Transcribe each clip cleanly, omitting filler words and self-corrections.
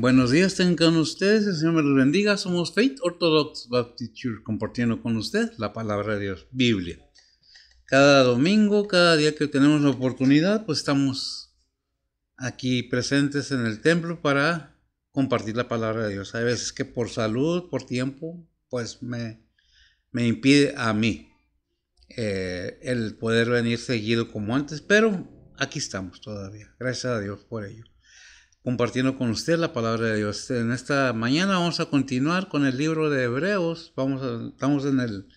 Buenos días, tengan ustedes, el Señor me los bendiga. Somos Faith Orthodox Baptist Church, compartiendo con usted la palabra de Dios, Biblia. Cada domingo, cada día que tenemos la oportunidad, pues estamos aquí presentes en el templo para compartir la palabra de Dios. Hay veces que por salud, por tiempo, pues me impide a mí el poder venir seguido como antes, pero aquí estamos todavía. Gracias a Dios por ello, compartiendo con usted la palabra de Dios. En esta mañana vamos a continuar con el libro de Hebreos. Estamos en el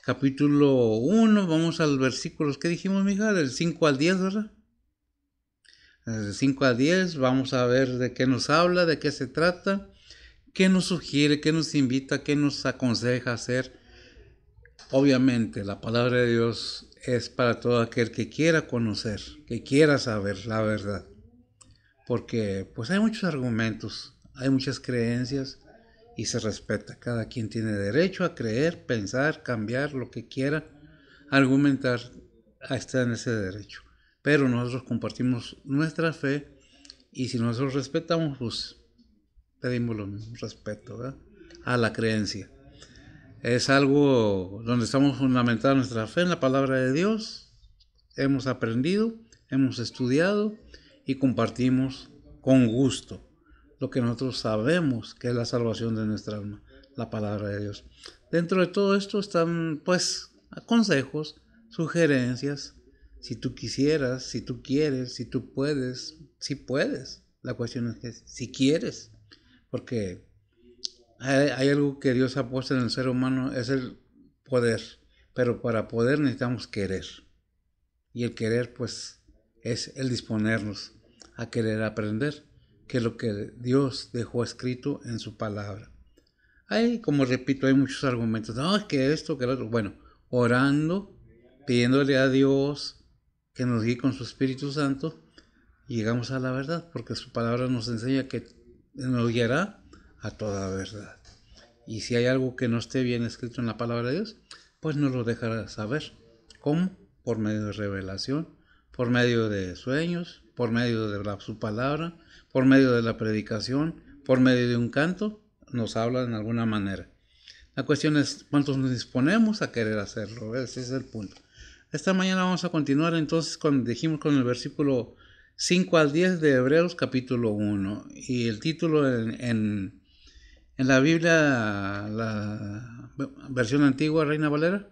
capítulo 1, vamos al versículos, ¿qué dijimos, mija? Del 5 al 10, ¿verdad? Del 5 al 10, vamos a ver de qué nos habla, de qué se trata, qué nos sugiere, qué nos invita, qué nos aconseja hacer. Obviamente, la palabra de Dios es para todo aquel que quiera conocer, que quiera saber la verdad. Porque pues hay muchos argumentos, hay muchas creencias y se respeta. Cada quien tiene derecho a creer, pensar, cambiar lo que quiera, argumentar, está en ese derecho. Pero nosotros compartimos nuestra fe y si nosotros respetamos, pues pedimos lo mismo, respeto, ¿verdad?, a la creencia. Es algo donde estamos fundamentando nuestra fe en la palabra de Dios. Hemos aprendido, hemos estudiado y compartimos con gusto lo que nosotros sabemos que es la salvación de nuestra alma, la palabra de Dios. Dentro de todo esto están pues consejos, sugerencias, si tú quisieras, si tú quieres, si tú puedes, si puedes. La cuestión es que si quieres, porque hay algo que Dios ha puesto en el ser humano, es el poder, pero para poder necesitamos querer. Y el querer, pues, es el disponernos a querer aprender, que es lo que Dios dejó escrito en su palabra. Como repito, hay muchos argumentos. No, que esto, que lo otro. Bueno, orando, pidiéndole a Dios que nos guíe con su Espíritu Santo, llegamos a la verdad, porque su palabra nos enseña que nos guiará a toda verdad. Y si hay algo que no esté bien escrito en la palabra de Dios, pues nos lo dejará saber. ¿Cómo? Por medio de revelación, por medio de sueños, por medio de su palabra, por medio de la predicación, por medio de un canto, nos habla de alguna manera. La cuestión es cuántos nos disponemos a querer hacerlo. Ese es el punto. Esta mañana vamos a continuar entonces dijimos con el versículo 5 al 10 de Hebreos capítulo 1. Y el título en la Biblia, la versión antigua, Reina Valera.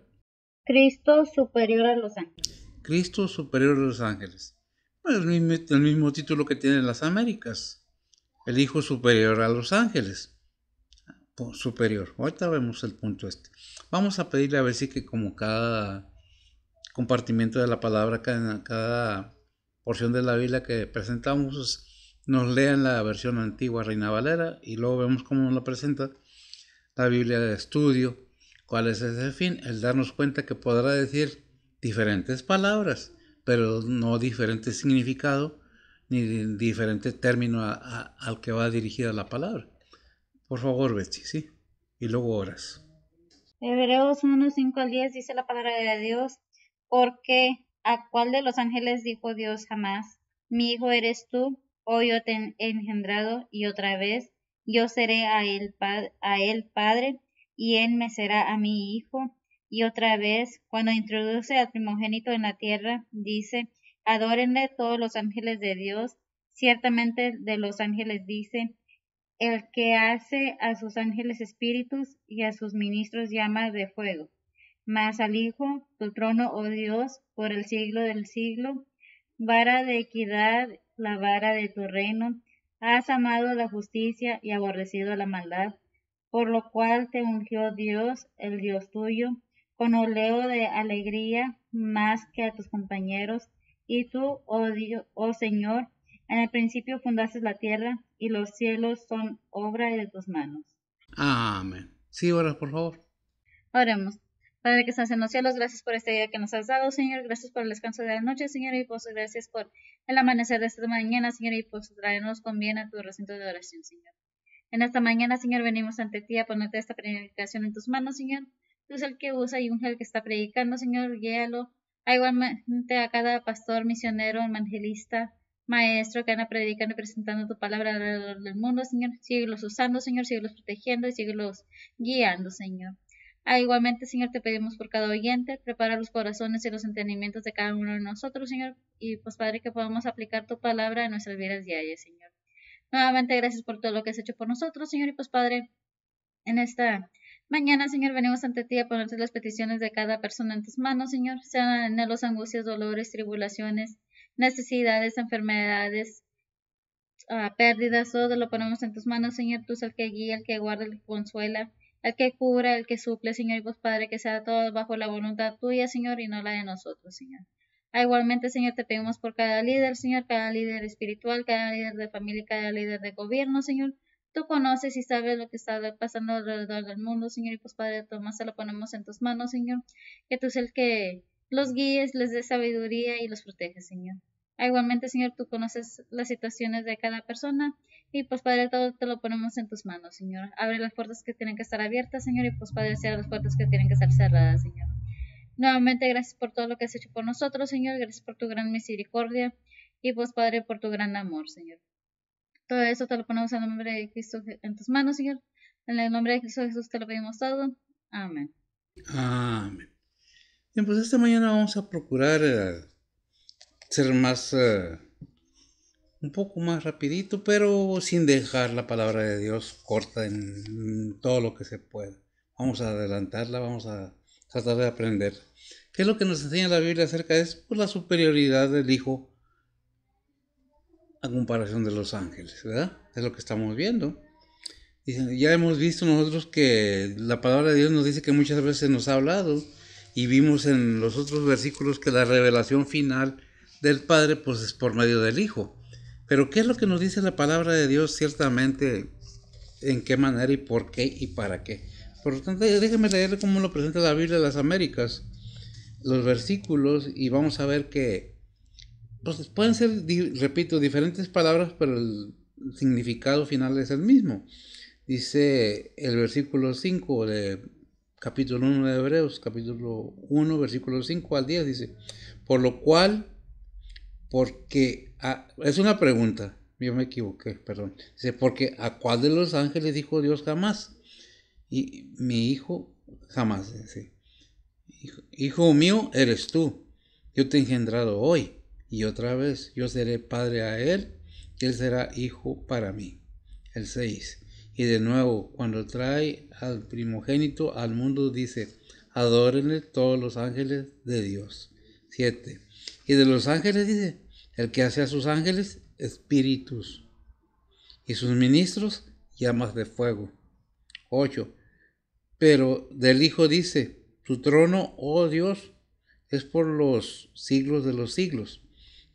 Cristo superior a los ángeles. Cristo superior a los ángeles. Bueno, el mismo título que tienen las Américas. El Hijo superior a los ángeles. Superior. Ahorita vemos el punto este. Vamos a pedirle a ver si que como cada compartimiento de la palabra, cada porción de la Biblia que presentamos, nos lean la versión antigua Reina Valera y luego vemos cómo nos la presenta la Biblia de estudio. ¿Cuál es ese fin? El darnos cuenta que podrá decir diferentes palabras, pero no diferente significado ni diferente término al que va dirigida la palabra. Por favor, Betsy, ¿sí? Y luego oras. Hebreos 1, 5 al 10 dice la palabra de Dios, porque ¿a cuál de los ángeles dijo Dios jamás? Mi hijo eres tú, hoy yo te he engendrado, y otra vez yo seré a él padre, y él me será a mi hijo. Y otra vez, cuando introduce al primogénito en la tierra, dice, adórenle todos los ángeles de Dios. Ciertamente de los ángeles dice, el que hace a sus ángeles espíritus y a sus ministros llamas de fuego. Mas al Hijo, tu trono, oh Dios, por el siglo del siglo, vara de equidad, la vara de tu reino, has amado la justicia y aborrecido la maldad, por lo cual te ungió Dios, el Dios tuyo, con oleo de alegría más que a tus compañeros, y tú, oh Señor, en el principio fundaste la tierra, y los cielos son obra de tus manos. Amén. Sí, oras, por favor. Oremos. Padre que estás en los cielos, gracias por este día que nos has dado, Señor. Gracias por el descanso de la noche, Señor. Y pues gracias por el amanecer de esta mañana, Señor. Y pues traernos con bien a tu recinto de oración, Señor. En esta mañana, Señor, venimos ante ti a ponerte esta predicación en tus manos, Señor. Tú eres el que usa y unge al que está predicando, Señor. Guíalo. Igualmente a cada pastor, misionero, evangelista, Maestro, que anda predicando y presentando tu palabra alrededor del mundo, Señor. Síguelos usando, Señor, síguelos protegiendo y síguelos guiando, Señor. Igualmente, Señor, te pedimos por cada oyente, prepara los corazones y los entendimientos de cada uno de nosotros, Señor, y pues Padre, que podamos aplicar tu palabra en nuestras vidas diarias, Señor. Nuevamente, gracias por todo lo que has hecho por nosotros, Señor, y pues Padre, en esta mañana, Señor, venimos ante ti a ponerte las peticiones de cada persona en tus manos, Señor, sean los angustias, dolores, tribulaciones, necesidades, enfermedades, pérdidas, todo lo ponemos en tus manos, Señor. Tú es el que guía, el que guarda, el que consuela, el que cura, el que suple, Señor. Y pues, Padre, que sea todo bajo la voluntad tuya, Señor, y no la de nosotros, Señor. Igualmente, Señor, te pedimos por cada líder, Señor, cada líder espiritual, cada líder de familia, cada líder de gobierno, Señor. Tú conoces y sabes lo que está pasando alrededor del mundo, Señor, y pues Padre, Tomás, se lo ponemos en tus manos, Señor, que tú es el que los guíes, les dé sabiduría y los proteges, Señor. Igualmente, Señor, tú conoces las situaciones de cada persona y pues Padre, todo te lo ponemos en tus manos, Señor. Abre las puertas que tienen que estar abiertas, Señor, y pues Padre, cierra las puertas que tienen que estar cerradas, Señor. Nuevamente, gracias por todo lo que has hecho por nosotros, Señor, gracias por tu gran misericordia y pues Padre, por tu gran amor, Señor. Todo eso te lo ponemos en el nombre de Cristo en tus manos, Señor. En el nombre de Cristo Jesús te lo pedimos todo. Amén. Amén. Bien, pues esta mañana vamos a procurar ser más, un poco más rapidito, pero sin dejar la palabra de Dios corta en todo lo que se pueda. Vamos a adelantarla, vamos a tratar de aprender. ¿Qué es lo que nos enseña la Biblia acerca de eso? Pues la superioridad del Hijo a comparación de los ángeles, ¿verdad? Es lo que estamos viendo. Dicen, ya hemos visto nosotros que la palabra de Dios nos dice que muchas veces nos ha hablado y vimos en los otros versículos que la revelación final del Padre pues es por medio del Hijo. Pero ¿qué es lo que nos dice la palabra de Dios ciertamente? ¿En qué manera y por qué y para qué? Por lo tanto, déjenme leer cómo lo presenta la Biblia de las Américas, los versículos, y vamos a ver que pues pueden ser, repito, diferentes palabras, pero el significado final es el mismo. Dice el versículo 5 de capítulo 1 de Hebreos, capítulo 1, versículo 5 al 10, dice, por lo cual, porque, es una pregunta, yo me equivoqué, perdón, dice, porque ¿a cuál de los ángeles dijo Dios jamás? Y mi hijo, jamás, dice, hijo mío eres tú, yo te he engendrado hoy. Y otra vez, yo seré padre a él, y él será hijo para mí. El 6. Y de nuevo, cuando trae al primogénito al mundo, dice, adórenle todos los ángeles de Dios. 7. Y de los ángeles dice, el que hace a sus ángeles espíritus, y sus ministros llamas de fuego. 8. Pero del Hijo dice, tu trono, oh Dios, es por los siglos de los siglos,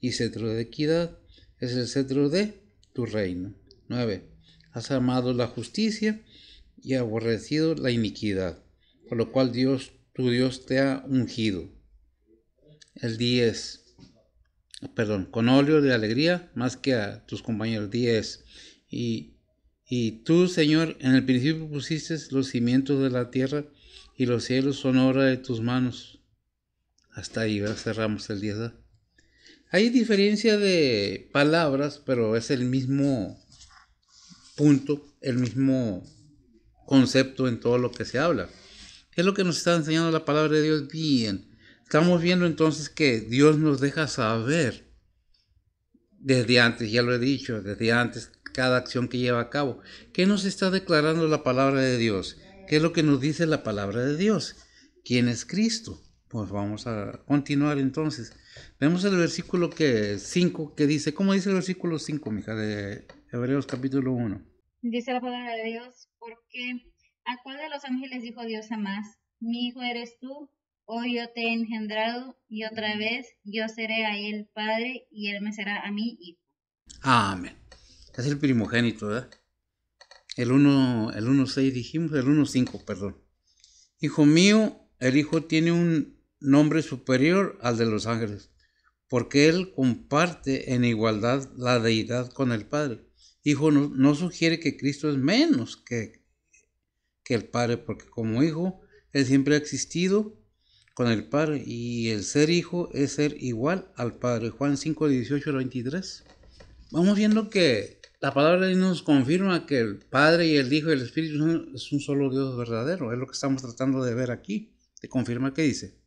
y cetro de equidad es el cetro de tu reino. 9. Has amado la justicia y aborrecido la iniquidad, por lo cual Dios, tu Dios, te ha ungido. El 10. Con óleo de alegría más que a tus compañeros. 10. Y tú, Señor, en el principio pusiste los cimientos de la tierra y los cielos son obra de tus manos. Hasta ahí, ¿verdad? Cerramos el 10. Hay diferencia de palabras, pero es el mismo punto, el mismo concepto en todo lo que se habla. ¿Qué es lo que nos está enseñando la palabra de Dios? Bien, estamos viendo entonces que Dios nos deja saber desde antes, ya lo he dicho, desde antes, cada acción que lleva a cabo. ¿Qué nos está declarando la palabra de Dios? ¿Qué es lo que nos dice la palabra de Dios? ¿Quién es Cristo? Pues vamos a continuar entonces. Vemos el versículo 5 que dice, ¿cómo dice el versículo 5, mija, de Hebreos capítulo 1? Dice la palabra de Dios, porque ¿a cuál de los ángeles dijo Dios jamás? Mi hijo eres tú, hoy yo te he engendrado, y otra vez yo seré a él padre, y él me será a mí hijo. Amén. Es el primogénito, ¿verdad? El 1.6 dijimos, el 1.5, perdón. Hijo mío, el hijo tiene un nombre superior al de los ángeles, porque él comparte en igualdad la deidad con el Padre. Hijo no sugiere que Cristo es menos que el Padre, porque como hijo, él siempre ha existido con el Padre, y el ser hijo es ser igual al Padre. Juan 5, 18 al 23. vamos viendo que la palabra de Dios nos confirma que el Padre y el Hijo y el Espíritu es un solo Dios verdadero. Es lo que estamos tratando de ver aquí. Te confirma que dice.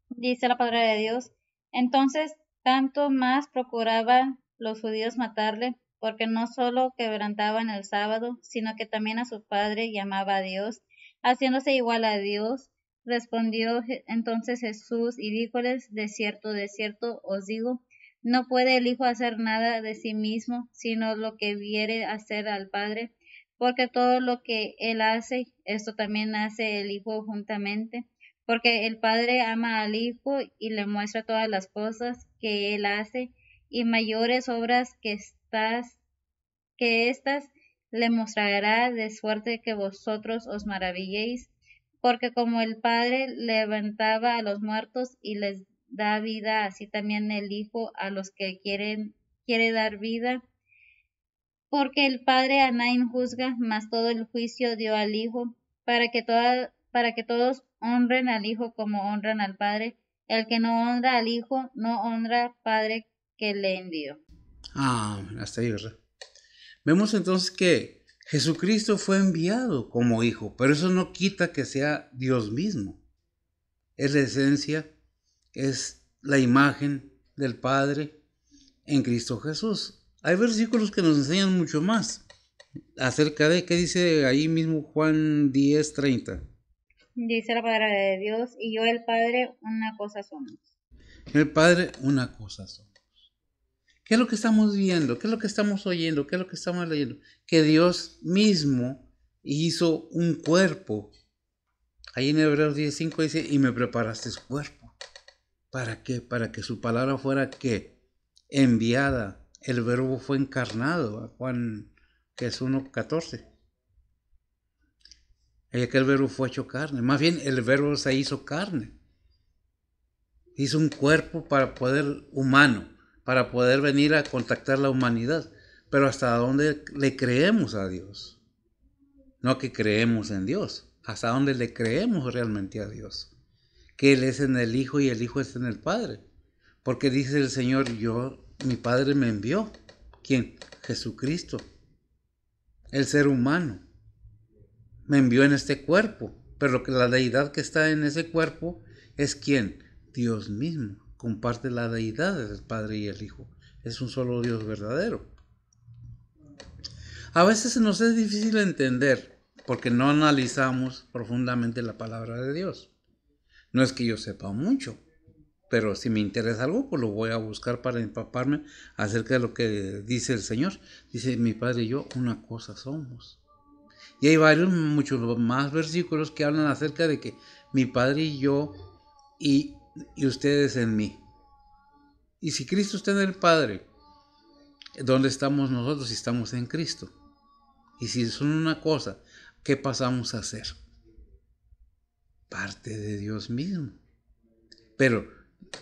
Dice la palabra de Dios. Entonces, tanto más procuraban los judíos matarle, porque no solo quebrantaban el sábado, sino que también a su padre llamaba a Dios, haciéndose igual a Dios. Respondió entonces Jesús y díjoles, de cierto os digo, no puede el Hijo hacer nada de sí mismo, sino lo que viere hacer al Padre, porque todo lo que él hace, esto también hace el Hijo juntamente, porque el Padre ama al Hijo y le muestra todas las cosas que él hace, y mayores obras que éstas le mostrará, de suerte que vosotros os maravilléis, porque como el Padre levantaba a los muertos y les da vida, así también el Hijo a los que quiere dar vida. Porque el Padre a nadie juzga, mas todo el juicio dio al Hijo, para que todos honren al Hijo como honran al Padre. El que no honra al Hijo, no honra al Padre que le envió. Hasta ahí, ¿verdad? Vemos entonces que Jesucristo fue enviado como Hijo, pero eso no quita que sea Dios mismo. Es la esencia, es la imagen del Padre en Cristo Jesús. Hay versículos que nos enseñan mucho más acerca de, ¿qué dice ahí mismo Juan 10:30? Dice la palabra de Dios, y yo el Padre una cosa somos. El Padre una cosa somos. ¿Qué es lo que estamos viendo? ¿Qué es lo que estamos oyendo? ¿Qué es lo que estamos leyendo? Que Dios mismo hizo un cuerpo. Ahí en Hebreos 10:5 dice, y me preparaste cuerpo. ¿Para qué? Para que su palabra fuera, ¿qué? Enviada. El verbo fue encarnado. A Juan, que es 1:14. Ahí que el verbo fue hecho carne. Más bien, el verbo se hizo carne. Hizo un cuerpo para poder humano, para poder venir a contactar la humanidad. Pero hasta dónde le creemos a Dios. No que creemos en Dios. Hasta dónde le creemos realmente a Dios. Que Él es en el Hijo y el Hijo es en el Padre. Porque dice el Señor, mi Padre me envió. ¿Quién? Jesucristo. El ser humano. Me envió en este cuerpo. Pero que la deidad que está en ese cuerpo es ¿quién? Dios mismo. Comparte la deidad del Padre y el Hijo. Es un solo Dios verdadero. A veces nos es difícil entender porque no analizamos profundamente la palabra de Dios. No es que yo sepa mucho, pero si me interesa algo, pues lo voy a buscar para empaparme acerca de lo que dice el Señor. Dice, mi Padre y yo una cosa somos. Y hay muchos más versículos que hablan acerca de que mi Padre y yo y ustedes en mí. Y si Cristo está en el Padre, ¿dónde estamos nosotros si estamos en Cristo? Y si son una cosa, ¿qué pasamos a hacer? Parte de Dios mismo. Pero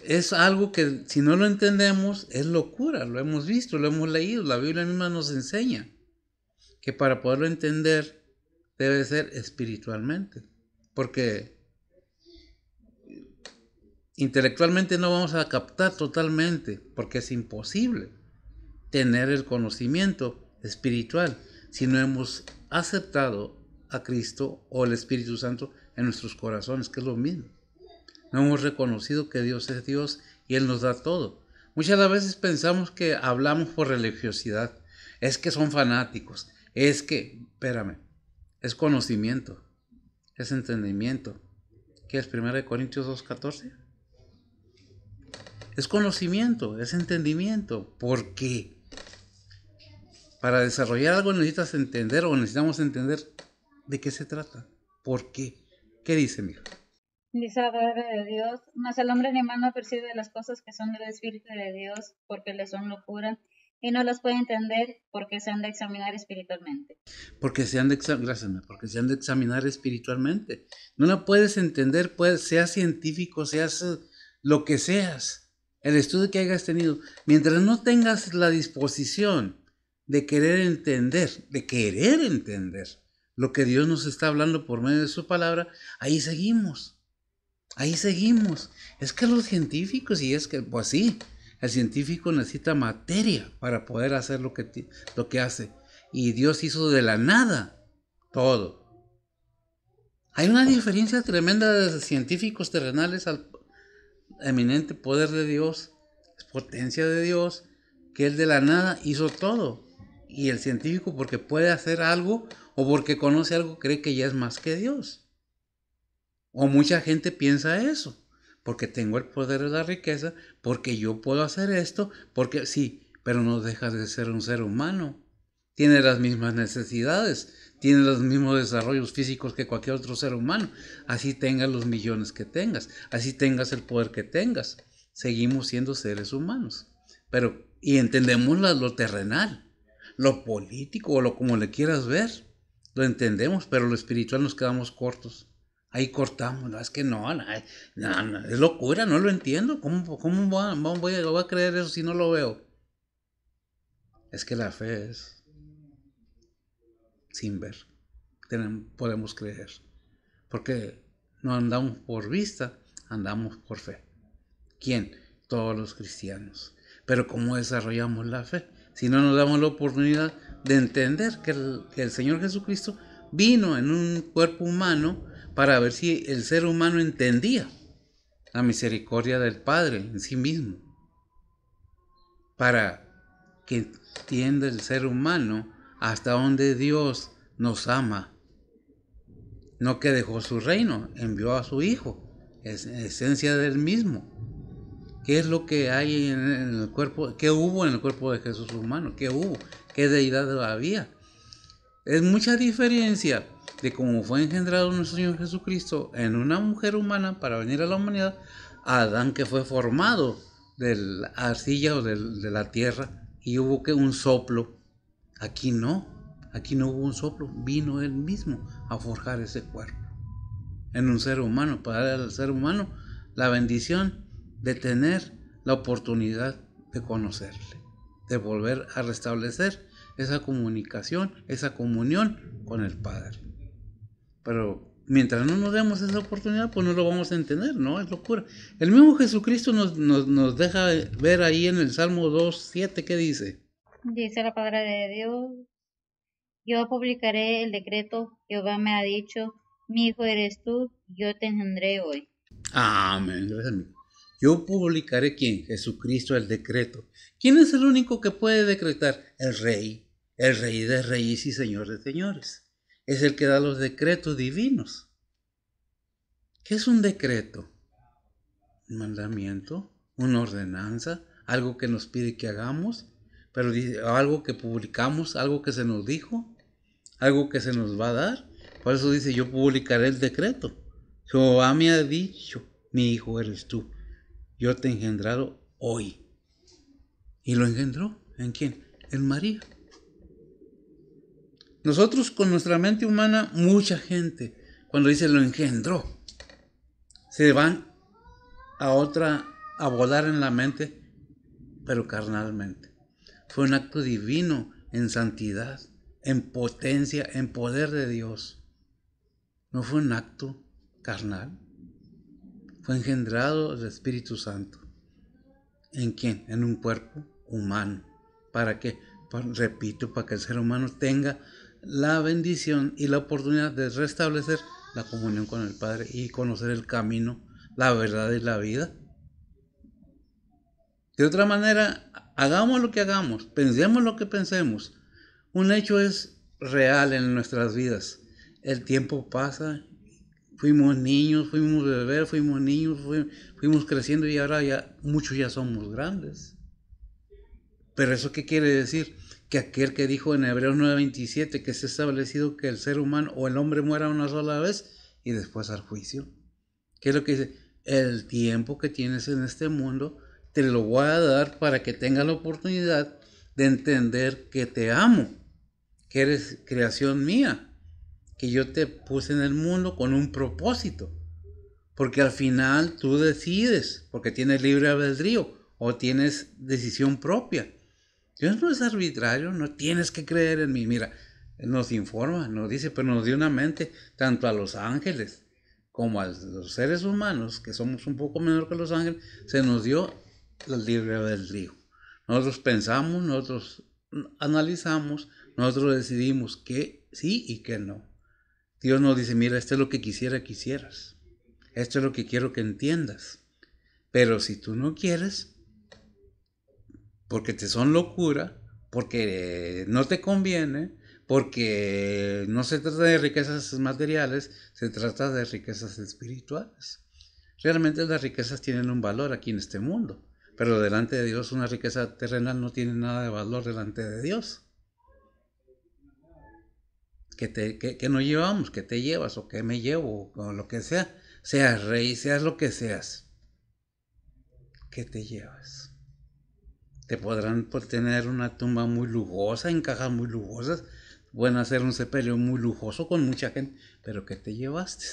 es algo que si no lo entendemos es locura, lo hemos visto, lo hemos leído, la Biblia misma nos enseña que para poderlo entender debe ser espiritualmente, porque intelectualmente no vamos a captar totalmente, porque es imposible tener el conocimiento espiritual si no hemos aceptado a Cristo o el Espíritu Santo en nuestros corazones, que es lo mismo. No hemos reconocido que Dios es Dios y Él nos da todo. Muchas veces pensamos que hablamos por religiosidad. Es que son fanáticos. Espérame, es conocimiento, es entendimiento. ¿Qué es 1 Corintios 2:14? Es conocimiento, es entendimiento. ¿Por qué? Para desarrollar algo necesitas entender o necesitamos entender de qué se trata. ¿Por qué? ¿Qué dice, mija? Dice la palabra de Dios, mas el hombre animal no percibe las cosas que son del Espíritu de Dios, porque le son locura, y no las puede entender, porque se han de examinar espiritualmente. Porque se han de examinar espiritualmente. No la puedes entender, seas científico, seas lo que seas, el estudio que hayas tenido. Mientras no tengas la disposición de querer entender lo que Dios nos está hablando por medio de su palabra, ahí seguimos. Es que los científicos, y es que, pues sí, El científico necesita materia para poder hacer lo que hace. Y Dios hizo de la nada todo. Hay una diferencia tremenda de científicos terrenales al eminente poder de Dios, potencia de Dios, que Él de la nada hizo todo. Y el científico, porque puede hacer algo o porque conoce algo, cree que ya es más que Dios. O mucha gente piensa eso, porque tengo el poder de la riqueza, porque yo puedo hacer esto, porque sí, pero no deja de ser un ser humano. Tiene las mismas necesidades, tiene los mismos desarrollos físicos que cualquier otro ser humano. Así tengas los millones que tengas, así tengas el poder que tengas. Seguimos siendo seres humanos. Y entendemos lo terrenal, lo político o lo como le quieras ver. Lo entendemos, pero lo espiritual nos quedamos cortos. Ahí cortamos. No, es que no, es locura, no lo entiendo. ¿Cómo voy a creer eso si no lo veo? Es que la fe es sin ver. Podemos creer. Porque no andamos por vista, andamos por fe. ¿Quién? Todos los cristianos. Pero ¿cómo desarrollamos la fe? Si no nos damos la oportunidad de entender que el Señor Jesucristo vino en un cuerpo humano para ver si el ser humano entendía la misericordia del Padre en sí mismo. Para que entienda el ser humano hasta donde Dios nos ama. No que dejó su reino, envió a su Hijo, es esencia del mismo. ¿Qué es lo que hay en el cuerpo? ¿Qué hubo en el cuerpo de Jesús humano? ¿Qué hubo? ¿Qué deidad había? Es mucha diferencia de cómo fue engendrado nuestro Señor Jesucristo en una mujer humana para venir a la humanidad, a Adán, que fue formado de la arcilla o de la tierra y hubo un soplo. Aquí no hubo un soplo, vino Él mismo a forjar ese cuerpo en un ser humano, para dar al ser humano la bendición de tener la oportunidad de conocerle, de volver a restablecer esa comunicación, esa comunión con el Padre. Pero mientras no nos demos esa oportunidad, pues no lo vamos a entender, ¿no? Es locura. El mismo Jesucristo nos deja ver ahí en el Salmo 2:7, ¿qué dice? Dice la palabra de Dios: yo publicaré el decreto, Jehová me ha dicho, mi hijo eres tú, yo te engendré hoy. Amén. Yo publicaré, ¿quién? Jesucristo, el decreto. ¿Quién es el único que puede decretar? El Rey de reyes y Señor de señores. Es el que da los decretos divinos. ¿Qué es un decreto? Un mandamiento, una ordenanza, algo que nos pide que hagamos, pero algo que publicamos, algo que se nos dijo, algo que se nos va a dar. Por eso dice, yo publicaré el decreto. Jehová me ha dicho, mi hijo eres tú, yo te he engendrado hoy. ¿Y lo engendró? ¿En quién? En María. Nosotros con nuestra mente humana, mucha gente, cuando dice lo engendró, se van a volar en la mente, pero carnalmente. Fue un acto divino en santidad, en potencia, en poder de Dios. No fue un acto carnal. Fue engendrado el Espíritu Santo. ¿En quién? En un cuerpo humano. ¿Para qué? Repito, para que el ser humano tenga la bendición y la oportunidad de restablecer la comunión con el Padre y conocer el camino, la verdad y la vida. De otra manera, hagamos lo que hagamos, pensemos lo que pensemos. Un hecho es real en nuestras vidas. El tiempo pasa, fuimos niños, fuimos bebés, fuimos niños, fuimos creciendo y ahora muchos ya somos grandes. Pero ¿eso qué quiere decir? Que aquel que dijo en Hebreos 9:27 que es establecido que el ser humano o el hombre muera una sola vez y después al juicio. ¿Qué es lo que dice? El tiempo que tienes en este mundo te lo voy a dar para que tengas la oportunidad de entender que te amo, que eres creación mía, que yo te puse en el mundo con un propósito. Porque al final tú decides, porque tienes libre albedrío o tienes decisión propia. Dios no es arbitrario, no tienes que creer en mí. Mira, nos informa, nos dice, pero nos dio una mente tanto a los ángeles como a los seres humanos, que somos un poco menor que los ángeles, se nos dio el libre albedrío. Nosotros pensamos, nosotros analizamos, nosotros decidimos que sí y que no. Dios nos dice, mira, esto es lo que quisiera que hicieras. Esto es lo que quiero que entiendas. Pero si tú no quieres, porque te son locura, porque no te conviene, porque no se trata de riquezas materiales, se trata de riquezas espirituales. Realmente las riquezas tienen un valor aquí en este mundo, pero delante de Dios una riqueza terrenal no tiene nada de valor delante de Dios. ¿Qué nos llevamos? ¿Qué te llevas? ¿O qué me llevo? O lo que sea. Seas rey, seas lo que seas. ¿Qué te llevas? Te podrán tener una tumba muy lujosa, en cajas muy lujosas. Pueden hacer un sepelio muy lujoso con mucha gente. Pero ¿qué te llevaste?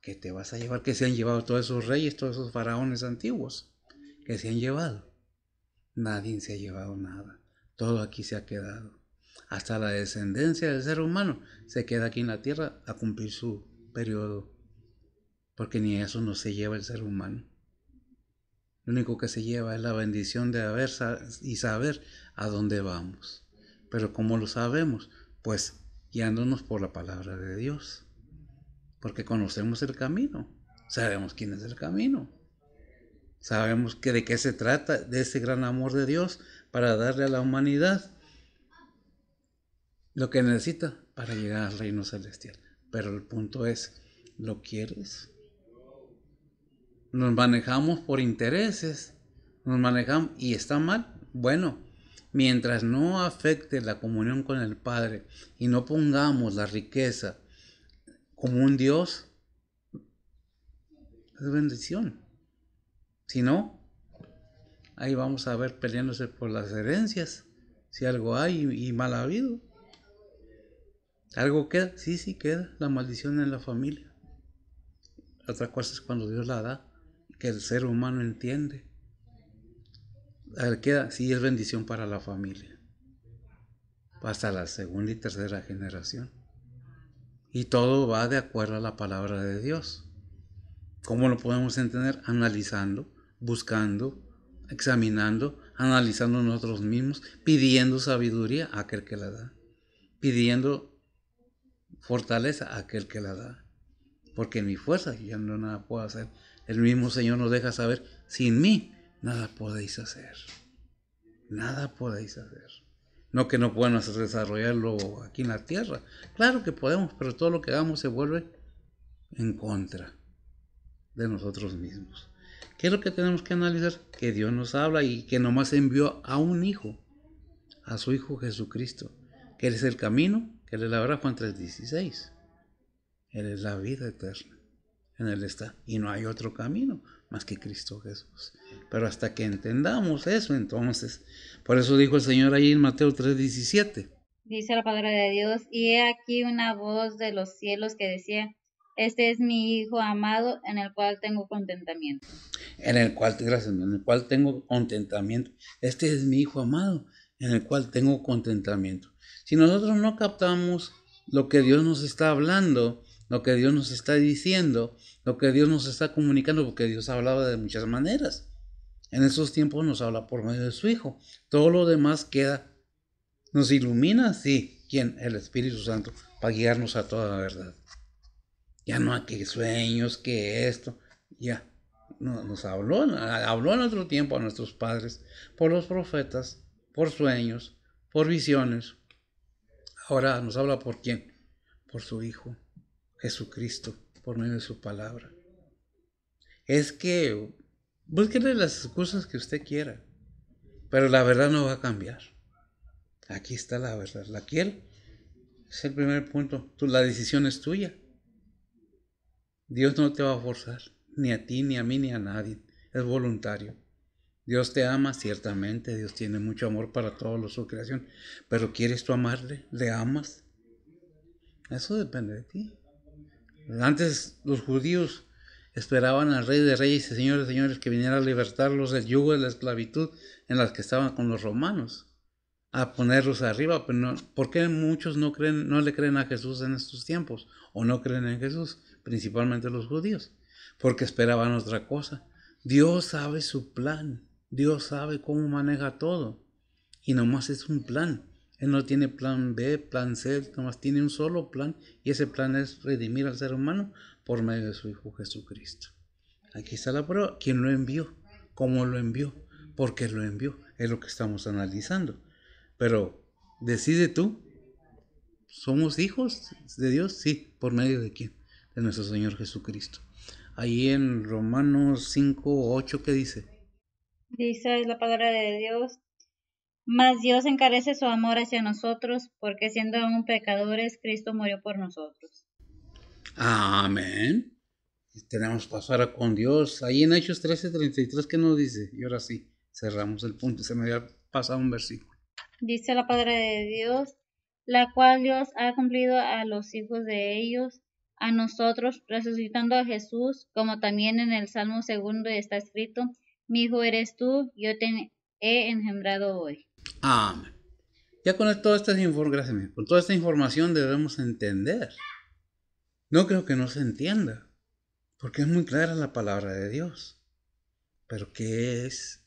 ¿Qué te vas a llevar? ¿Qué se han llevado todos esos reyes, todos esos faraones antiguos? ¿Qué se han llevado? Nadie se ha llevado nada. Todo aquí se ha quedado. Hasta la descendencia del ser humano se queda aquí en la tierra a cumplir su periodo. Porque ni eso no se lleva el ser humano. Lo único que se lleva es la bendición de haber y saber a dónde vamos. Pero ¿cómo lo sabemos? Pues guiándonos por la palabra de Dios. Porque conocemos el camino. Sabemos quién es el camino. Sabemos que de qué se trata, de ese gran amor de Dios para darle a la humanidad lo que necesita para llegar al reino celestial. Pero el punto es, ¿lo quieres? Nos manejamos por intereses, nos manejamos y está mal. Bueno, mientras no afecte la comunión con el Padre y no pongamos la riqueza como un Dios, es bendición. Si no, ahí vamos a ver peleándose por las herencias, si algo hay y mal ha habido. ¿Algo queda? Sí queda, la maldición en la familia. Otra cosa es cuando Dios la da, que el ser humano entiende. Queda, sí es bendición para la familia. Hasta la segunda y tercera generación. Y todo va de acuerdo a la palabra de Dios. ¿Cómo lo podemos entender? Analizando, buscando, examinando, analizando nosotros mismos, pidiendo sabiduría a aquel que la da, pidiendo fortaleza a aquel que la da. Porque en mi fuerza yo no nada puedo hacer. El mismo Señor nos deja saber, sin mí nada podéis hacer. Nada podéis hacer. No que no podamos desarrollarlo aquí en la tierra. Claro que podemos, pero todo lo que hagamos se vuelve en contra de nosotros mismos. ¿Qué es lo que tenemos que analizar? Que Dios nos habla y que nomás envió a un hijo, a su Hijo Jesucristo, que Él es el camino, que Él es la verdad, Juan 3:16. Él es la vida eterna. En Él está. Y no hay otro camino más que Cristo Jesús. Pero hasta que entendamos eso, entonces, por eso dijo el Señor ahí en Mateo 3:17. Dice la palabra de Dios, y he aquí una voz de los cielos que decía, este es mi Hijo amado, en el cual tengo contentamiento. Gracias, en el cual tengo contentamiento. Este es mi Hijo amado, en el cual tengo contentamiento. Si nosotros no captamos lo que Dios nos está hablando, lo que Dios nos está diciendo, lo que Dios nos está comunicando, porque Dios hablaba de muchas maneras. En esos tiempos nos habla por medio de su Hijo. Todo lo demás queda, nos ilumina, sí. ¿Quién? El Espíritu Santo, para guiarnos a toda la verdad. Ya no hay que sueños, que esto, ya. Nos habló en otro tiempo a nuestros padres, por los profetas, por sueños, por visiones. Ahora nos habla por quién, por su Hijo, Jesucristo, por medio de su palabra. Es que búsquele las excusas que usted quiera, pero la verdad no va a cambiar. Aquí está la verdad. ¿La quiere? Es el primer punto. La decisión es tuya. Dios no te va a forzar, ni a ti, ni a mí, ni a nadie. Es voluntario. Dios te ama, ciertamente. Dios tiene mucho amor para toda su creación. Pero ¿quieres tú amarle? ¿Le amas? Eso depende de ti. Antes los judíos esperaban al Rey de Reyes y Señor de Señores que viniera a libertarlos del yugo de la esclavitud en las que estaban con los romanos, a ponerlos arriba. Pero no, ¿por qué muchos no le creen a Jesús en estos tiempos? O no creen en Jesús, principalmente los judíos, porque esperaban otra cosa. Dios sabe su plan. Dios sabe cómo maneja todo. Y nomás es un plan. Él no tiene plan B, plan C, nomás tiene un solo plan. Y ese plan es redimir al ser humano por medio de su Hijo Jesucristo. Aquí está la prueba. ¿Quién lo envió? ¿Cómo lo envió? ¿Por qué lo envió? Es lo que estamos analizando. Pero decide tú. ¿Somos hijos de Dios? Sí. ¿Por medio de quién? De nuestro Señor Jesucristo. Ahí en Romanos 5:8, ¿qué dice? Dice la palabra de Dios. Mas Dios encarece su amor hacia nosotros, porque siendo aún pecadores, Cristo murió por nosotros. Amén. Tenemos pasar con Dios. Ahí en Hechos 13:33, ¿qué nos dice? Y ahora sí, cerramos el punto. Se me había pasado un versículo. Dice la palabra de Dios, la cual Dios ha cumplido a los hijos de ellos, a nosotros, resucitando a Jesús, como también en el Salmo 2 está escrito, mi hijo eres tú, yo te he engendrado hoy. Amén. Ya con toda esta información, con toda esta información debemos entender. No creo que no se entienda, porque es muy clara la palabra de Dios. Pero ¿qué es?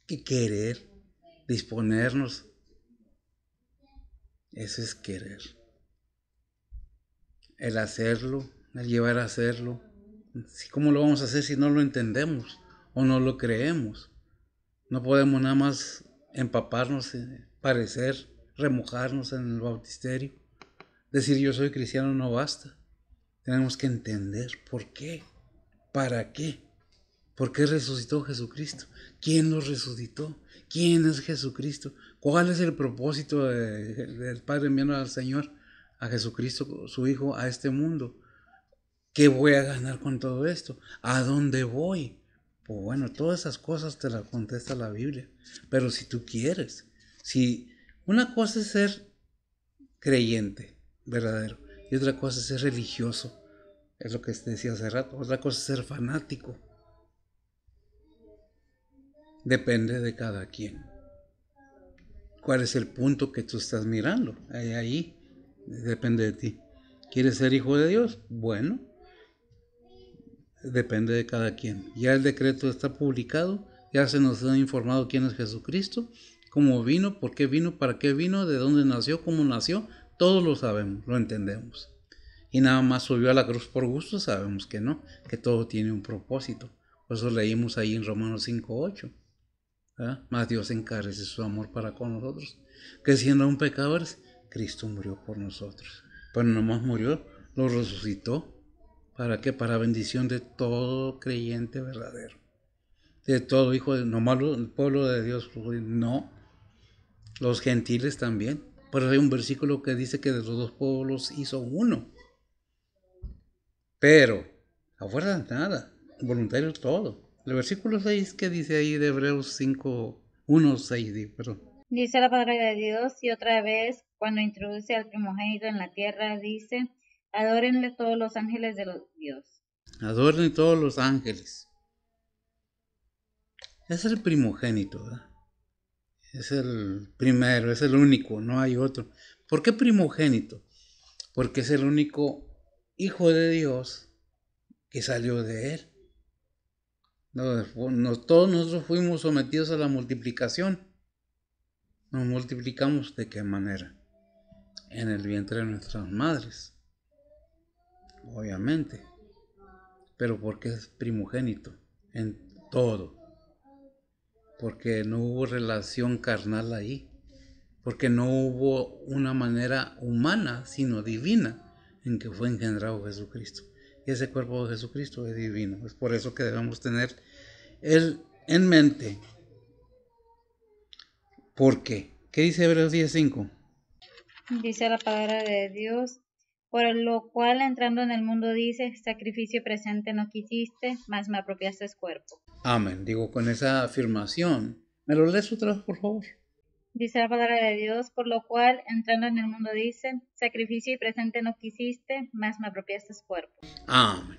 ¿Qué querer? Disponernos. Eso es querer. El hacerlo, el llevar a hacerlo. ¿Cómo lo vamos a hacer si no lo entendemos o no lo creemos? No podemos nada más empaparnos, parecer, remojarnos en el bautisterio. Decir yo soy cristiano no basta. Tenemos que entender por qué, para qué, por qué resucitó Jesucristo, quién lo resucitó, quién es Jesucristo, cuál es el propósito del Padre enviando al Señor, a Jesucristo, su Hijo, a este mundo. ¿Qué voy a ganar con todo esto? ¿A dónde voy? Pues bueno, todas esas cosas te las contesta la Biblia. Pero si tú quieres, si una cosa es ser creyente, verdadero, y otra cosa es ser religioso, es lo que te decía hace rato, otra cosa es ser fanático. Depende de cada quien. ¿Cuál es el punto que tú estás mirando? Ahí depende de ti. ¿Quieres ser hijo de Dios? Bueno, depende de cada quien. Ya el decreto está publicado, ya se nos ha informado quién es Jesucristo, cómo vino, por qué vino, para qué vino, de dónde nació, cómo nació, todos lo sabemos, lo entendemos. Y nada más subió a la cruz por gusto, sabemos que no, que todo tiene un propósito. Por eso leímos ahí en Romanos 5:8. Más Dios encarece su amor para con nosotros, que siendo aún pecadores, Cristo murió por nosotros. Pero no más murió, lo resucitó. ¿Para qué? Para bendición de todo creyente verdadero. De todo hijo de, no malo, el pueblo de Dios, no. Los gentiles también. Por eso hay un versículo que dice que de los dos pueblos hizo uno. Pero, a fuerza nada, voluntario todo. El versículo 6 que dice ahí de Hebreos 5:1-6, perdón. Dice la palabra de Dios y otra vez, cuando introduce al primogénito en la tierra, dice, adórenle todos los ángeles de Dios. Adoren todos los ángeles. Es el primogénito, ¿verdad? Es el primero, es el único, no hay otro. ¿Por qué primogénito? Porque es el único hijo de Dios que salió de él. Todos nosotros fuimos sometidos a la multiplicación. Nos multiplicamos ¿de qué manera? En el vientre de nuestras madres, obviamente. Pero porque es primogénito en todo. Porque no hubo relación carnal ahí. Porque no hubo una manera humana, sino divina, en que fue engendrado Jesucristo. Y ese cuerpo de Jesucristo es divino. Es por eso que debemos tener él en mente. ¿Por qué? ¿Qué dice Hebreos 10:5? Dice la palabra de Dios, por lo cual entrando en el mundo dice, sacrificio presente no quisiste, mas me apropiaste cuerpo. Amén. Digo, con esa afirmación. ¿Me lo lees otra vez, por favor? Dice la palabra de Dios, por lo cual entrando en el mundo dice, sacrificio y presente no quisiste, mas me apropiaste cuerpo. Amén.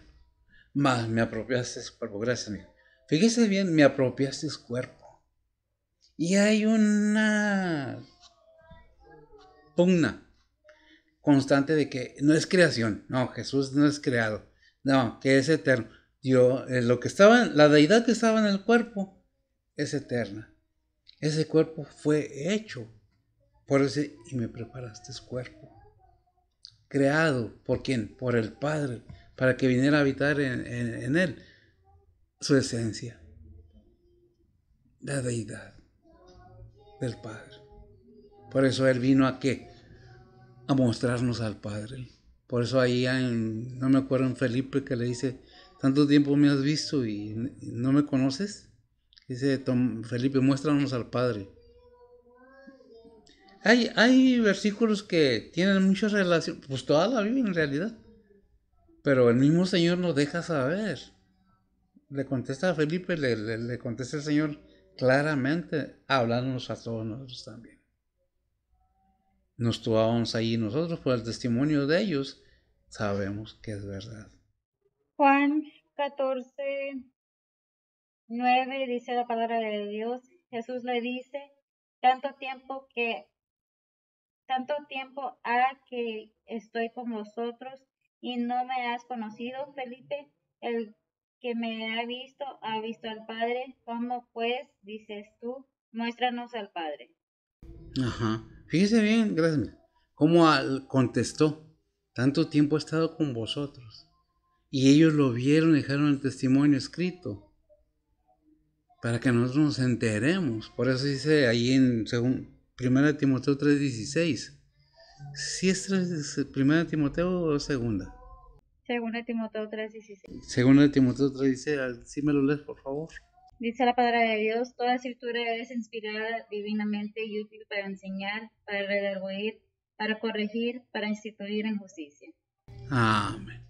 Más me apropiaste cuerpo. Gracias, amigo. Fíjese bien, me apropiaste cuerpo. Y hay una pugna constante de que no es creación. No, Jesús no es creado. No, que es eterno. Lo que estaba, la deidad que estaba en el cuerpo es eterna. Ese cuerpo fue hecho por ese, y me preparaste cuerpo. Creado por quién? Por el Padre, para que viniera a habitar en él su esencia, la deidad del Padre. Por eso él vino a qué? A mostrarnos al Padre. Por eso ahí no me acuerdo en Felipe que le dice, tanto tiempo me has visto y no me conoces. Dice Felipe, muéstranos al Padre. Hay versículos que tienen mucha relación, pues toda la Biblia en realidad. Pero el mismo Señor nos deja saber. Le contesta a Felipe, le contesta el Señor claramente, hablándonos a todos nosotros también. Nos tomamos ahí nosotros por el testimonio de ellos, sabemos que es verdad. Juan 14:9 dice la palabra de Dios. Jesús le dice, tanto tiempo ha que estoy con vosotros y no me has conocido, Felipe. El que me ha visto al Padre. ¿Cómo pues dices tú? Muéstranos al Padre. Ajá. Fíjese bien, gracias. Cómo contestó, tanto tiempo he estado con vosotros. Y ellos lo vieron, dejaron el testimonio escrito. Para que nosotros nos enteremos. Por eso dice ahí en 1 Timoteo 3:16. ¿Sí es 1 Timoteo o segunda? 2 Timoteo 3:16. 2 Timoteo 3:16. ¿Sí me lo lees, por favor? Dice la palabra de Dios, toda escritura es inspirada divinamente y útil para enseñar, para redarguir, para corregir, para instituir en justicia. Amén.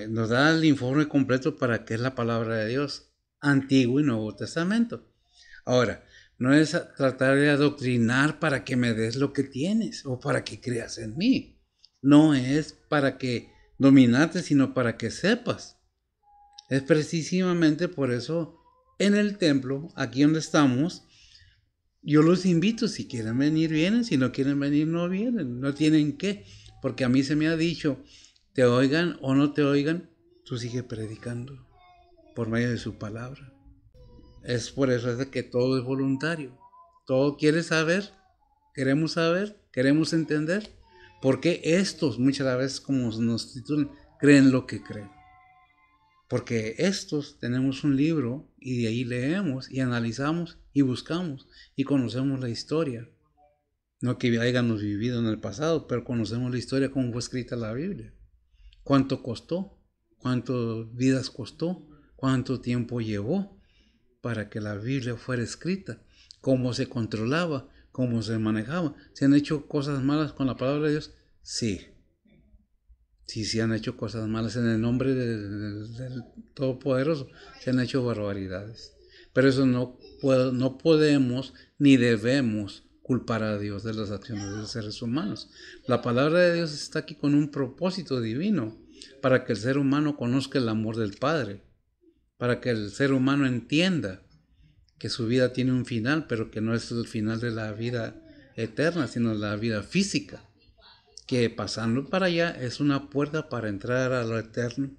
Nos da el informe completo para qué es la palabra de Dios, Antiguo y Nuevo Testamento. Ahora, no es tratar de adoctrinar para que me des lo que tienes o para que creas en mí. No es para que dominarte, sino para que sepas. Es precisamente por eso en el templo, aquí donde estamos, yo los invito, si quieren venir, vienen, si no quieren venir, no vienen, no tienen que, porque a mí se me ha dicho, te oigan o no te oigan, tú sigue predicando por medio de su palabra. Es por eso es de que todo es voluntario, todo queremos saber, queremos entender, porque estos muchas veces, como nos titulan, creen lo que creen. Porque estos tenemos un libro y de ahí leemos y analizamos y buscamos y conocemos la historia. No que hayamos vivido en el pasado, pero conocemos la historia como fue escrita la Biblia. ¿Cuánto costó? ¿Cuántas vidas costó? ¿Cuánto tiempo llevó para que la Biblia fuera escrita? ¿Cómo se controlaba? ¿Cómo se manejaba? ¿Se han hecho cosas malas con la palabra de Dios? Sí. Sí, se han hecho cosas malas en el nombre del Todopoderoso, se han hecho barbaridades. Pero eso no podemos ni debemos culpar a Dios de las acciones de los seres humanos. La palabra de Dios está aquí con un propósito divino, para que el ser humano conozca el amor del Padre, para que el ser humano entienda que su vida tiene un final, pero que no es el final de la vida eterna, sino la vida física. Que pasando para allá es una puerta para entrar a lo eterno.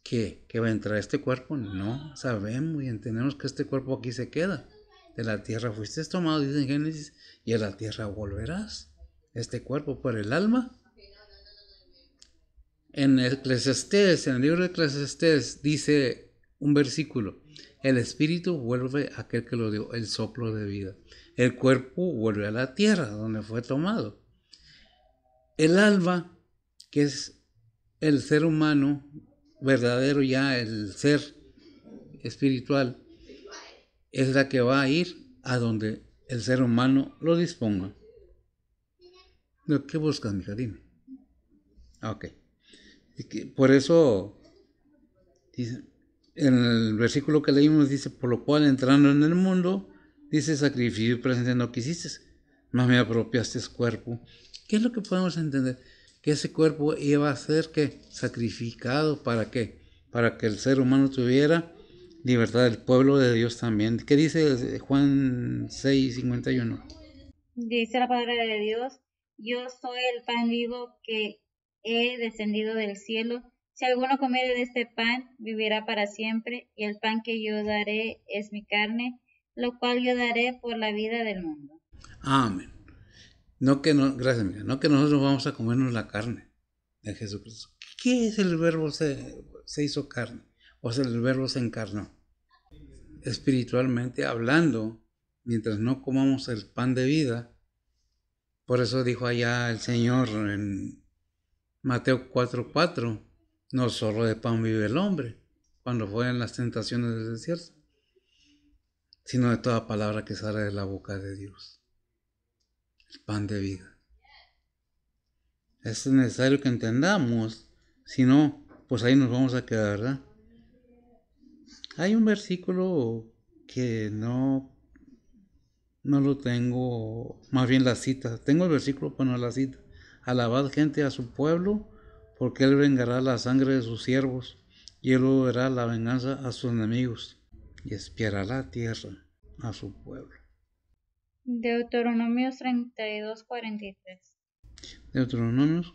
¿Qué va a entrar este cuerpo? No, sabemos y entendemos que este cuerpo aquí se queda. De la tierra fuiste tomado, dice en Génesis, y a la tierra volverás. Este cuerpo por el alma. En Eclesiastés, en el libro de Eclesiastés, dice un versículo: el espíritu vuelve a aquel que lo dio, el soplo de vida. El cuerpo vuelve a la tierra, donde fue tomado. El alma, que es el ser humano verdadero, ya el ser espiritual, es la que va a ir a donde el ser humano lo disponga. ¿Qué buscas, mija? Dime. Ok. Por eso, dice, en el versículo que leímos dice, por lo cual entrando en el mundo, dice, sacrificio y presente no quisiste, mas me apropiaste cuerpo. ¿Qué es lo que podemos entender? Que ese cuerpo iba a ser ¿qué? Sacrificado. ¿Para qué? Para que el ser humano tuviera libertad, el pueblo de Dios también. ¿Qué dice Juan 6:51? Dice la palabra de Dios, yo soy el pan vivo que he descendido del cielo. Si alguno comiere de este pan, vivirá para siempre, y el pan que yo daré es mi carne, lo cual yo daré por la vida del mundo. Amén. No que no, gracias, amiga, no que nosotros vamos a comernos la carne de Jesucristo. ¿Qué es el verbo se hizo carne? O sea, el verbo se encarnó. Espiritualmente hablando, mientras no comamos el pan de vida, por eso dijo allá el Señor en Mateo 4:4, no solo de pan vive el hombre, cuando fue en las tentaciones del desierto, sino de toda palabra que sale de la boca de Dios, el pan de vida. Es necesario que entendamos, si no, pues ahí nos vamos a quedar, ¿verdad? Hay un versículo que no lo tengo, más bien la cita. Tengo el versículo, pero no la cita. Alabad gente a su pueblo, porque él vengará la sangre de sus siervos, y él volverá la venganza a sus enemigos, y espiará la tierra a su pueblo. Deuteronomios 32:43. Deuteronomios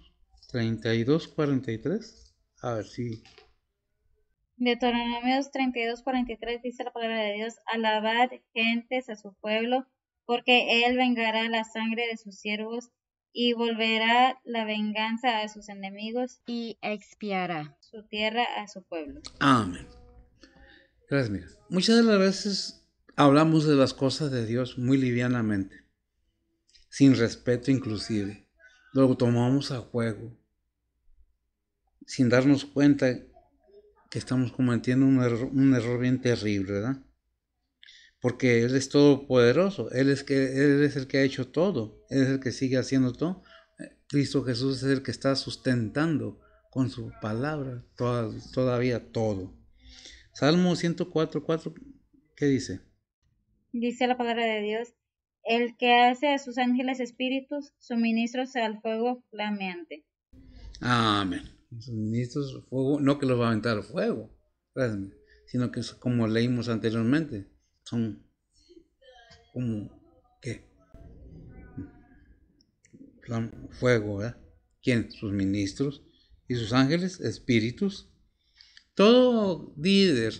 32:43. A ver si. Deuteronomios 32:43 dice la palabra de Dios: Alabad gentes a su pueblo, porque él vengará la sangre de sus siervos y volverá la venganza a sus enemigos y expiará su tierra a su pueblo. Amén. Gracias, mira. Muchas de las veces hablamos de las cosas de Dios muy livianamente, sin respeto inclusive. Lo tomamos a juego, sin darnos cuenta que estamos cometiendo un error bien terrible, ¿verdad? Porque Él es todopoderoso, Él es el que ha hecho todo, Él es el que sigue haciendo todo. Cristo Jesús es el que está sustentando con su palabra todavía todo. Salmo 104:4, ¿qué dice? Dice la palabra de Dios: el que hace a sus ángeles espíritus, suministros al fuego flameante. Amén. Suministros fuego, no que los va a aventar al fuego, sino que como leímos anteriormente, son como, ¿qué? Fuego, ¿verdad? ¿Quién? Sus ministros y sus ángeles, espíritus. Todo líder,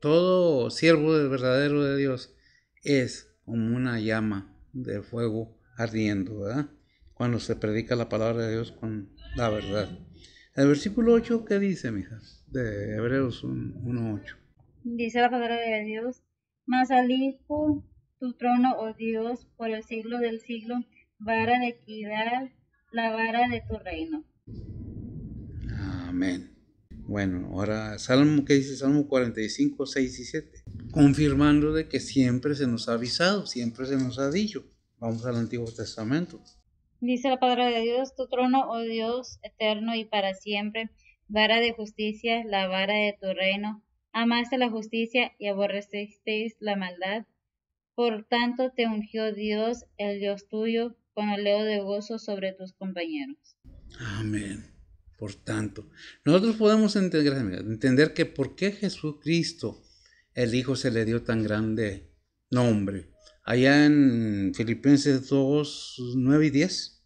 todo siervo del verdadero de Dios es como una llama de fuego ardiendo, ¿verdad? Cuando se predica la palabra de Dios con la verdad. El versículo 8, ¿qué dice, mija? De Hebreos 1:8. Dice la palabra de Dios: mas al Hijo tu trono, oh Dios, por el siglo del siglo, vara de equidad, la vara de tu reino. Amén. Bueno, ahora Salmo, ¿qué dice? Salmo 45:6 y 7. Confirmando de que siempre se nos ha avisado, siempre se nos ha dicho. Vamos al Antiguo Testamento. Dice la palabra de Dios: tu trono, oh Dios, eterno y para siempre, vara de justicia, la vara de tu reino. Amaste la justicia y aborrecisteis la maldad. Por tanto te ungió Dios, el Dios tuyo, con oleo de gozo sobre tus compañeros. Amén. Por tanto, nosotros podemos entender que por qué Jesucristo, el Hijo, se le dio tan grande nombre. Allá en Filipenses 2:9 y 10.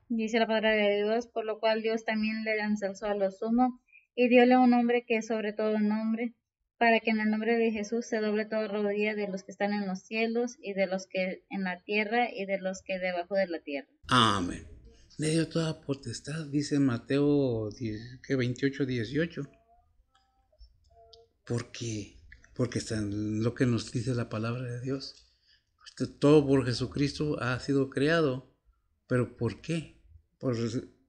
Dice la palabra de Dios: por lo cual Dios también le ensalzó a lo sumo y diole un nombre que es sobre todo nombre, para que en el nombre de Jesús se doble toda rodilla de los que están en los cielos y de los que en la tierra y de los que debajo de la tierra. Amén. Le dio toda potestad, dice Mateo 28:18. ¿Por qué? Porque está en lo que nos dice la palabra de Dios. Todo por Jesucristo ha sido creado. ¿Pero por qué?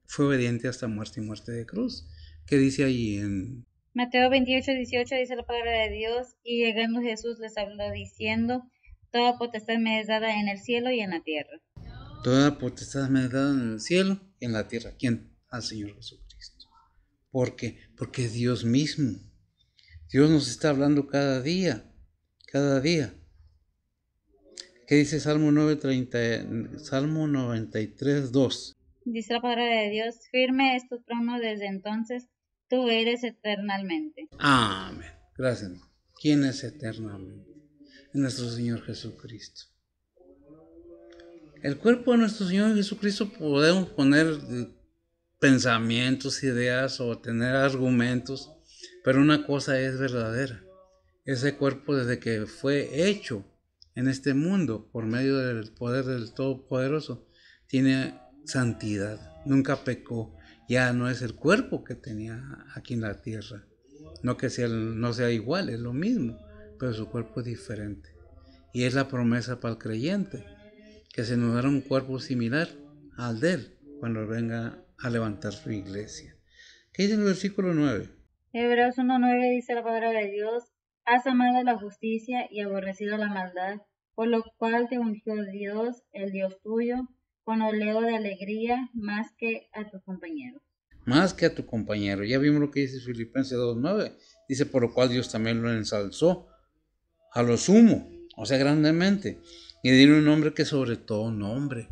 Fue obediente hasta muerte y muerte de cruz. ¿Qué dice ahí en Mateo 28:18 dice la palabra de Dios: y llegando Jesús les habló diciendo: toda potestad me es dada en el cielo y en la tierra. Toda potestad me es dada en el cielo y en la tierra? ¿Quién? Al Señor Jesucristo. ¿Por qué? Porque Dios mismo. Dios nos está hablando cada día. Cada día. ¿Qué dice Salmo 93:2? Dice la palabra de Dios: firme es tu trono desde entonces, tú eres eternamente. Amén. Gracias. ¿Quién es eternamente? Nuestro Señor Jesucristo. El cuerpo de nuestro Señor Jesucristo podemos poner pensamientos, ideas o tener argumentos, pero una cosa es verdadera. Ese cuerpo, desde que fue hecho en este mundo por medio del poder del Todopoderoso, tiene santidad, nunca pecó. Ya no es el cuerpo que tenía aquí en la tierra. No que no sea igual, es lo mismo, pero su cuerpo es diferente. Y es la promesa para el creyente, que se nos dará un cuerpo similar al de él cuando venga a levantar su iglesia. ¿Qué dice el versículo 9? Hebreos 1:9 dice la palabra de Dios: has amado la justicia y aborrecido la maldad, por lo cual te ungió Dios, el Dios tuyo, con oleo de alegría más que a tus compañeros. Más que a tu compañero. Ya vimos lo que dice Filipenses 2:9. Dice, por lo cual Dios también lo ensalzó a lo sumo, o sea, grandemente, y le dio un nombre que sobre todo nombre.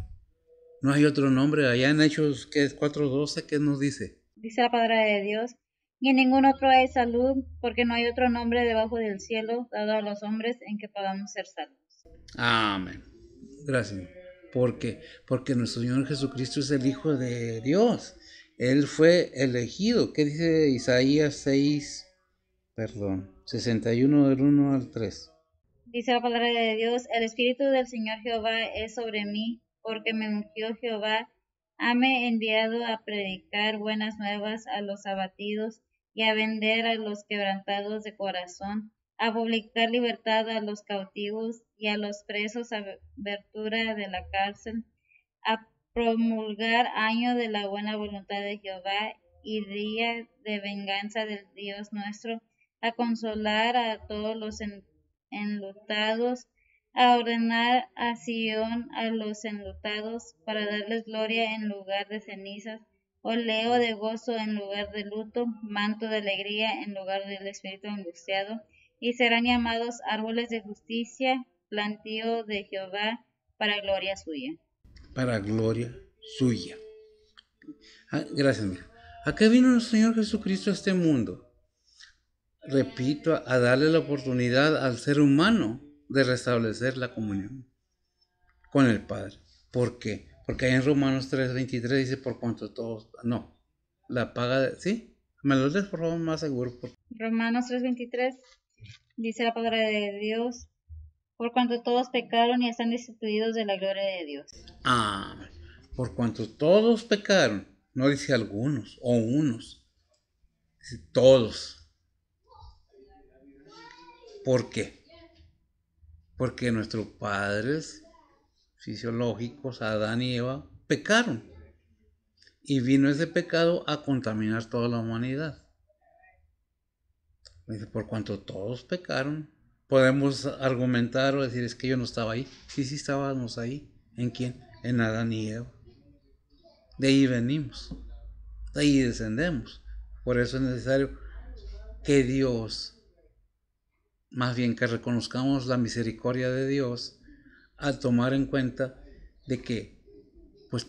No hay otro nombre. Allá en Hechos, que es 4:12, ¿qué nos dice? Dice la palabra de Dios: y en ningún otro hay salud, porque no hay otro nombre debajo del cielo dado a los hombres en que podamos ser salvos. Amén. Gracias. ¿Por qué? Porque nuestro Señor Jesucristo es el Hijo de Dios. Él fue elegido. ¿Qué dice Isaías 61 del 1 al 3? Dice la palabra de Dios: el Espíritu del Señor Jehová es sobre mí, porque me ungió Jehová, hame enviado a predicar buenas nuevas a los abatidos y a vender a los quebrantados de corazón, a publicar libertad a los cautivos y a los presos abertura de la cárcel, a promulgar año de la buena voluntad de Jehová y día de venganza del Dios nuestro, a consolar a todos los enlutados, a ordenar a Sión a los enlutados, para darles gloria en lugar de cenizas, oleo de gozo en lugar de luto, manto de alegría en lugar del espíritu angustiado, y serán llamados árboles de justicia, plantío de Jehová, para gloria suya. Para gloria suya. Gracias, mira. ¿A qué vino nuestro Señor Jesucristo a este mundo? Repito, a darle la oportunidad al ser humano de restablecer la comunión con el Padre. ¿Por qué? Porque ahí en Romanos 3:23 dice, por cuanto todos... No, la paga de... ¿Sí? ¿Me lo lees, por favor, más seguro? Romanos 3:23 dice la palabra de Dios: por cuanto todos pecaron y están destituidos de la gloria de Dios. Por cuanto todos pecaron, no dice algunos o unos, dice todos. ¿Por qué? Porque nuestros padres fisiológicos, Adán y Eva, pecaron. Y vino ese pecado a contaminar toda la humanidad. Dice, por cuanto todos pecaron, podemos argumentar o decir, es que yo no estaba ahí. Sí estábamos ahí. ¿En quién? En Adán y Eva. De ahí venimos. De ahí descendemos. Por eso es necesario que Dios, más bien que reconozcamos la misericordia de Dios, al tomar en cuenta de que pues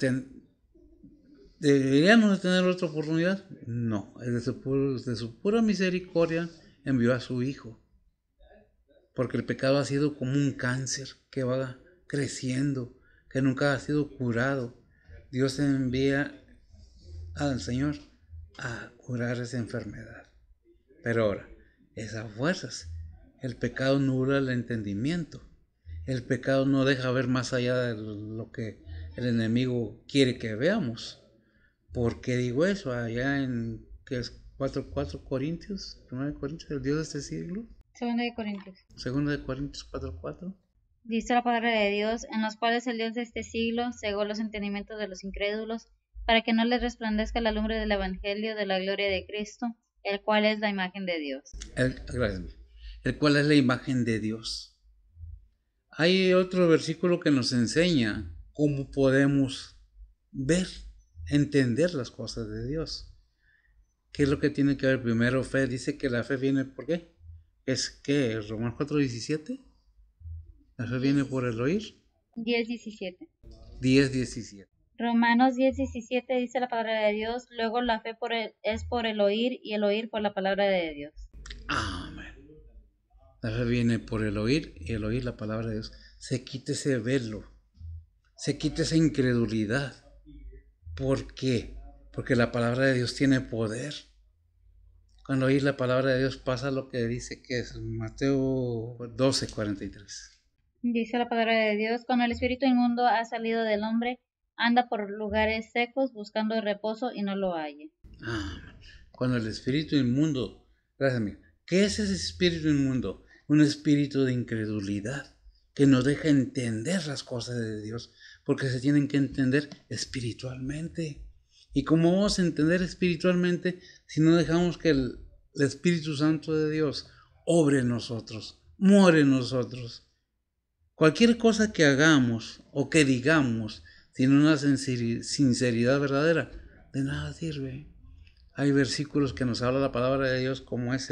deberíamos de tener otra oportunidad. No, de su pura misericordia envió a su Hijo, porque el pecado ha sido como un cáncer que va creciendo, que nunca ha sido curado. Dios envía al Señor a curar esa enfermedad. Pero ahora, esas fuerzas, el pecado nubla el entendimiento. El pecado no deja ver más allá de lo que el enemigo quiere que veamos. ¿Por qué digo eso? Allá en que es 4 Corintios, 1 Corintios, el Dios de este siglo. 2 de Corintios. 2 de Corintios 4:4. Dice la palabra de Dios: en los cuales el Dios de este siglo cegó los entendimientos de los incrédulos, para que no les resplandezca la lumbre del evangelio de la gloria de Cristo, el cual es la imagen de Dios. El cual es la imagen de Dios. Hay otro versículo que nos enseña cómo podemos ver, entender las cosas de Dios. ¿Qué es lo que tiene que ver? Primero, fe. Dice que la fe viene ¿por qué? ¿Es que Romanos 4:17? La fe viene por el oír. 10:17. 10:17. Romanos 10:17 dice la palabra de Dios: luego la fe es por el oír, y el oír por la palabra de Dios. Amén. La fe viene por el oír, y el oír la palabra de Dios. Se quita ese velo, se quita esa incredulidad. ¿Por qué? porque la palabra de Dios tiene poder. Cuando oís la palabra de Dios pasa lo que dice que es Mateo 12:43. Dice la palabra de Dios, cuando el espíritu inmundo ha salido del hombre, anda por lugares secos buscando reposo y no lo halla. Cuando el espíritu inmundo, gracias amigo, ¿qué es ese espíritu inmundo? Un espíritu de incredulidad que no deja entender las cosas de Dios, porque se tienen que entender espiritualmente. ¿Y cómo vamos a entender espiritualmente si no dejamos que el Espíritu Santo de Dios obre en nosotros, more en nosotros? Cualquier cosa que hagamos o que digamos sin una sinceridad verdadera, de nada sirve. Hay versículos que nos habla la palabra de Dios, como es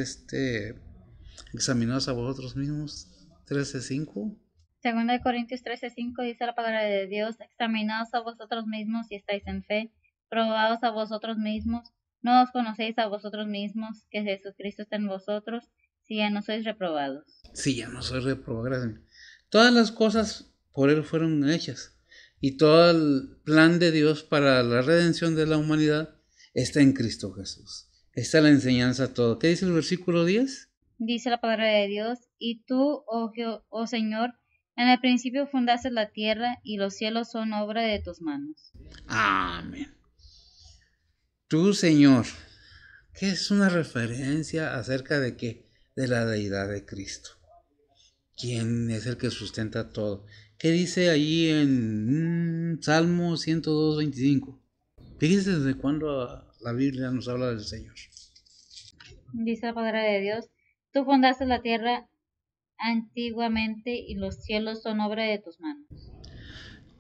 examinaos a vosotros mismos, 13:5. Segunda de Corintios 13:5 dice la palabra de Dios, examinaos a vosotros mismos si estáis en fe, probaos a vosotros mismos, no os conocéis a vosotros mismos, que Jesucristo está en vosotros, si ya no sois reprobados. Sí, ya no soy reprobado. Todas las cosas por Él fueron hechas, y todo el plan de Dios para la redención de la humanidad está en Cristo Jesús. Está la enseñanza todo. ¿Qué dice el versículo 10? Dice la palabra de Dios, y tú, oh Señor, en el principio fundaste la tierra, y los cielos son obra de tus manos. Amén. Tú, Señor, que es una referencia acerca de qué? De la deidad de Cristo. ¿Quién es el que sustenta todo? ¿Qué dice allí en Salmo 102:25? Fíjense desde cuándo la Biblia nos habla del Señor. Dice la palabra de Dios, tú fundaste la tierra antiguamente y los cielos son obra de tus manos.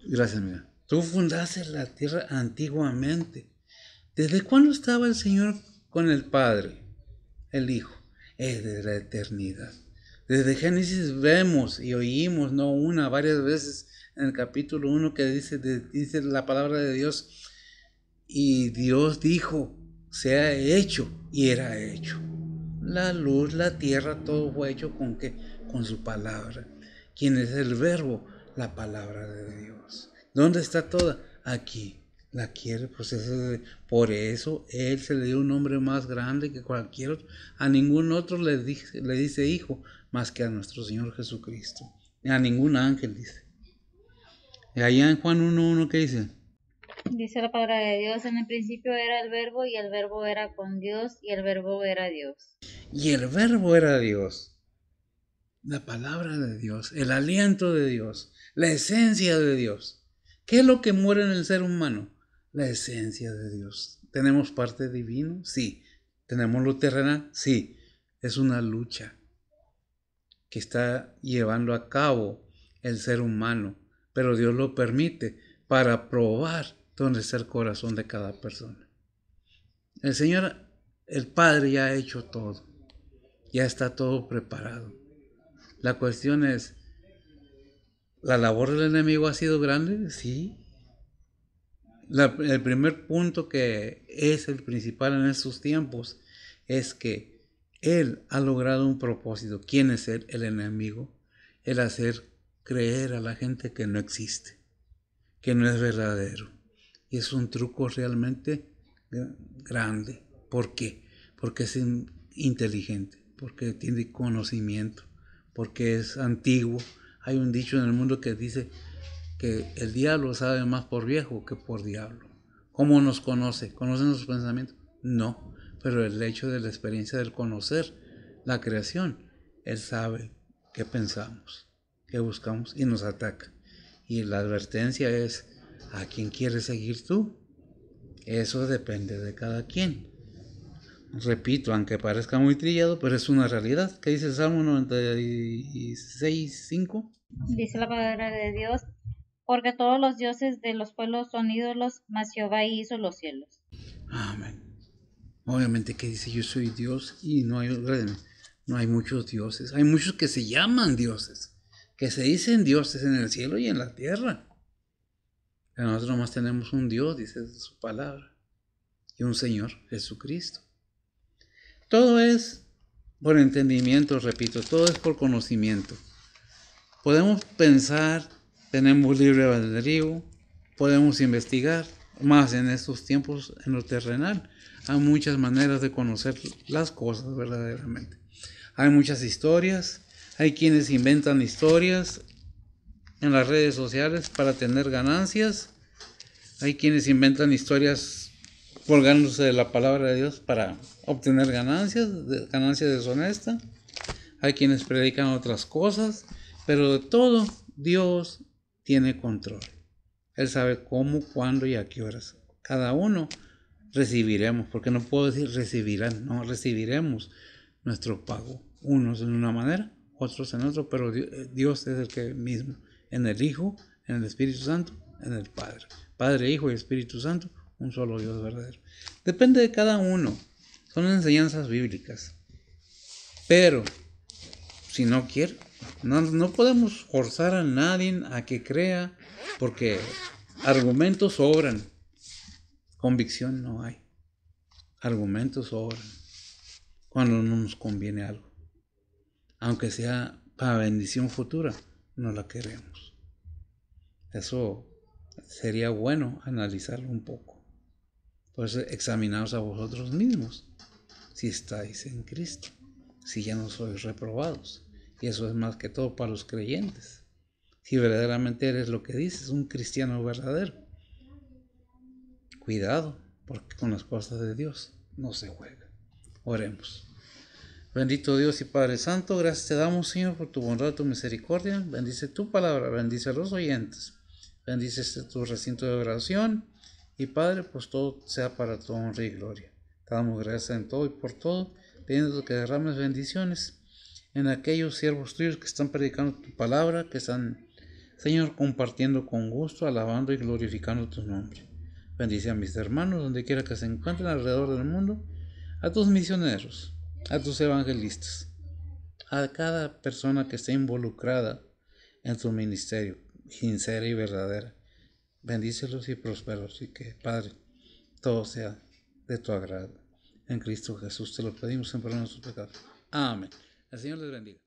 Gracias, mira. Tú fundaste la tierra antiguamente. ¿Desde cuándo estaba el Señor con el Padre, el Hijo? Desde la eternidad. Desde Génesis vemos y oímos, no una, varias veces en el capítulo 1 que dice la palabra de Dios, y Dios dijo, sea hecho, y era hecho. La luz, la tierra, todo fue hecho ¿con qué? Con su palabra. ¿Quién es el verbo? La palabra de Dios. ¿Dónde está toda? Aquí. La quiere, pues por eso Él se le dio un nombre más grande que cualquier otro. A ningún otro le dice hijo, más que a nuestro Señor Jesucristo. A ningún ángel dice. Y allá en Juan 1:1, ¿qué dice? Dice la palabra de Dios, en el principio era el verbo, y el verbo era con Dios, y el verbo era Dios. Y el verbo era Dios. La palabra de Dios, el aliento de Dios, la esencia de Dios. ¿Qué es lo que muere en el ser humano? La esencia de Dios. ¿Tenemos parte divino? Sí. ¿Tenemos lo terrenal? Sí. Es una lucha que está llevando a cabo el ser humano, pero Dios lo permite para probar dónde está el corazón de cada persona. El Señor, el Padre, ya ha hecho todo. Ya está todo preparado. La cuestión es, ¿la labor del enemigo ha sido grande? Sí. El primer punto que es el principal en estos tiempos es que él ha logrado un propósito. ¿Quién es él? El enemigo. El hacer creer a la gente que no existe, que no es verdadero. Y es un truco realmente grande. ¿Por qué? Porque es inteligente, porque tiene conocimiento, porque es antiguo. Hay un dicho en el mundo que dice que el diablo sabe más por viejo que por diablo. ¿Cómo nos conoce? ¿Conoce nuestros pensamientos? No, pero el hecho de la experiencia del conocer la creación, él sabe qué pensamos, qué buscamos y nos ataca. Y la advertencia es, ¿a quién quieres seguir tú? Eso depende de cada quien. Repito, aunque parezca muy trillado, pero es una realidad. ¿Qué dice el Salmo 96:5? Dice la palabra de Dios, porque todos los dioses de los pueblos son ídolos, mas Jehová hizo los cielos. Amén. Obviamente que dice, yo soy Dios y no hay muchos dioses. Hay muchos que se llaman dioses, que se dicen dioses en el cielo y en la tierra. Pero nosotros nomás tenemos un Dios, dice su palabra, y un Señor, Jesucristo. Todo es por entendimiento, repito, todo es por conocimiento. Podemos pensar, tenemos libre albedrío, podemos investigar, Más en estos tiempos, en lo terrenal, hay muchas maneras de conocer las cosas verdaderamente. Hay muchas historias, hay quienes inventan historias en las redes sociales para tener ganancias, hay quienes inventan historias colgándose de la palabra de Dios para obtener ganancias deshonestas, hay quienes predican otras cosas, pero de todo Dios tiene control. Él sabe cómo, cuándo y a qué horas. Cada uno recibiremos, porque no puedo decir recibirán, no, recibiremos nuestro pago. Unos en una manera, otros en otra, pero Dios es el que mismo, en el Hijo, en el Espíritu Santo, en el Padre. Padre, Hijo y Espíritu Santo, un solo Dios verdadero. Depende de cada uno, son enseñanzas bíblicas. Pero, si no quiere, no podemos forzar a nadie a que crea, porque argumentos sobran, convicción no hay. Argumentos sobran cuando no nos conviene algo. Aunque sea para bendición futura, no la queremos. Eso sería bueno analizarlo un poco. Por eso examinaos a vosotros mismos si estáis en Cristo, si ya no sois reprobados. Y eso es más que todo para los creyentes. Si verdaderamente eres lo que dices, un cristiano verdadero. Cuidado, porque con las cosas de Dios no se juega. Oremos. Bendito Dios y Padre Santo, gracias te damos, Señor, por tu bondad, tu misericordia. Bendice tu palabra, bendice a los oyentes. Bendice tu recinto de oración. Y Padre, pues todo sea para tu honra y gloria. Te damos gracias en todo y por todo, pidiendo que derrames bendiciones en aquellos siervos tuyos que están predicando tu palabra, que están, Señor, compartiendo con gusto, alabando y glorificando tu nombre. Bendice a mis hermanos, donde quiera que se encuentren alrededor del mundo, a tus misioneros, a tus evangelistas, a cada persona que esté involucrada en tu ministerio, sincera y verdadera. Bendícelos y prósperos, y que, Padre, todo sea de tu agrado. En Cristo Jesús te lo pedimos en perdón de nuestros pecados. Amén. El Señor les bendiga.